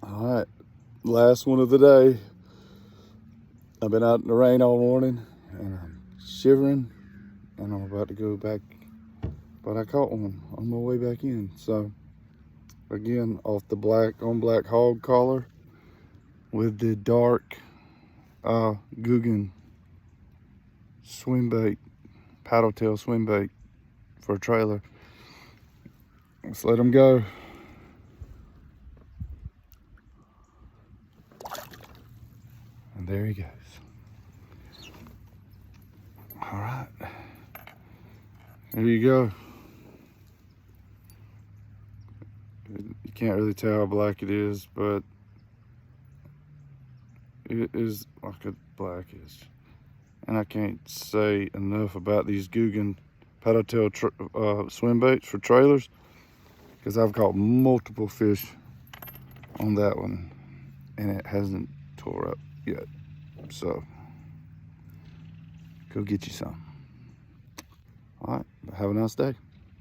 All right, last one of the day. I've been out in the rain all morning and I'm shivering and I'm about to go back, but I caught one on my way back in. So again, off the black on black hog collar with the dark Guggen swim bait, paddle tail swim bait for a trailer. Let's let him go. And there he goes. All right, there you go. You can't really tell how black it is, but it is like a blackish. And I can't say enough about these Guggen paddle tail swim baits for trailers, because I've caught multiple fish on that one and it hasn't tore up yet. So go get you some. All right, have a nice day.